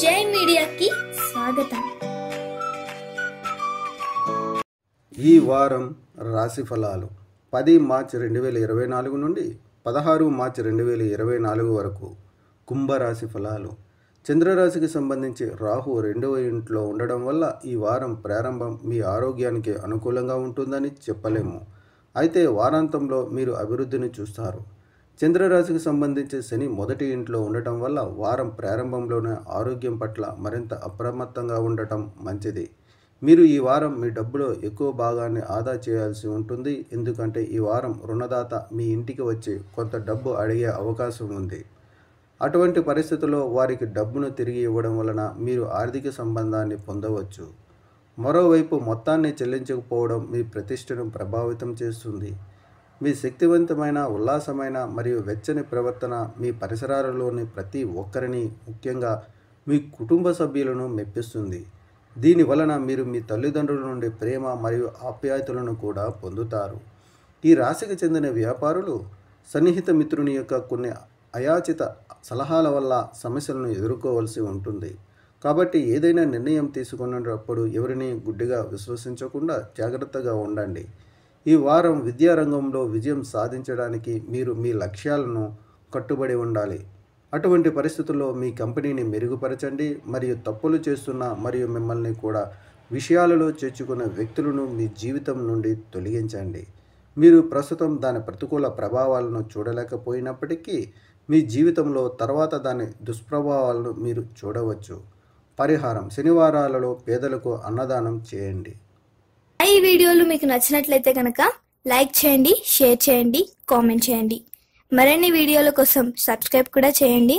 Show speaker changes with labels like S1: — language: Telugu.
S1: జై మీడియాకి స్వాగతం.
S2: ఈ వారం రాశి ఫలాలు 10 మార్చి 2024 నుండి 16 మార్చి 2024 వరకు. కుంభరాశి ఫలాలు. చంద్రరాశికి సంబంధించి రాహు 2వ ఇంట్లో ఉండడం వల్ల ఈ వారం ప్రారంభం మీ ఆరోగ్యానికి అనుకూలంగా ఉంటుందని చెప్పలేము. అయితే వారాంతంలో మీరు అభివృద్ధిని చూస్తారు. చంద్రరాశికి సంబంధించి శని 1వ ఇంట్లో ఉండటం వల్ల వారం ప్రారంభంలోనే ఆరోగ్యం పట్ల మరింత అప్రమత్తంగా ఉండటం మంచిది. మీరు ఈ వారం మీ డబ్బులో ఎక్కువ భాగాన్ని ఆదా చేయాల్సి ఉంటుంది. ఎందుకంటే ఈ వారం రుణదాత మీ ఇంటికి వచ్చి కొంత డబ్బు అడిగే అవకాశం ఉంది. అటువంటి పరిస్థితుల్లో వారికి డబ్బును తిరిగి ఇవ్వడం వలన మీరు ఆర్థిక సంబంధాన్ని పొందవచ్చు. మరోవైపు మొత్తాన్ని చెల్లించకపోవడం మీ ప్రతిష్టను ప్రభావితం చేస్తుంది. మీ శక్తివంతమైన, ఉల్లాసమైన మరియు వెచ్చని ప్రవర్తన మీ పరిసరాలలోని ప్రతి ఒక్కరిని, ముఖ్యంగా మీ కుటుంబ సభ్యులను మెప్పిస్తుంది. దీని వలన మీరు మీ తల్లిదండ్రుల నుండి ప్రేమ మరియు ఆప్యాయతలను కూడా పొందుతారు. ఈ రాశికి చెందిన వ్యాపారులు సన్నిహిత మిత్రుని యొక్క కొన్ని అయాచిత సలహాల వల్ల సమస్యలను ఎదుర్కోవలసి ఉంటుంది. కాబట్టి ఏదైనా నిర్ణయం తీసుకున్నప్పుడు ఎవరిని గుడ్డిగా విశ్వసించకుండా జాగ్రత్తగా ఉండండి. ఈ వారం విద్యారంగంలో విజయం సాధించడానికి మీరు మీ లక్ష్యాలను కట్టుబడి ఉండాలి. అటువంటి పరిస్థితుల్లో మీ కంపెనీని మెరుగుపరచండి మరియు తప్పులు చేస్తున్న మరియు మిమ్మల్ని కూడా విషయాలలో చేర్చుకున్న వ్యక్తులను మీ జీవితం నుండి తొలగించండి. మీరు ప్రస్తుతం దాని ప్రతికూల ప్రభావాలను చూడలేకపోయినప్పటికీ మీ జీవితంలో తర్వాత దాని దుష్ప్రభావాలను మీరు చూడవచ్చు. పరిహారం: శనివారాలలో పేదలకు అన్నదానం చేయండి.
S1: ఈ వీడియోలు మీకు నచ్చినట్లయితే కనుక లైక్ చేయండి, షేర్ చేయండి, కామెంట్ చేయండి. మరిన్ని వీడియోల కోసం సబ్స్క్రైబ్ కూడా చేయండి.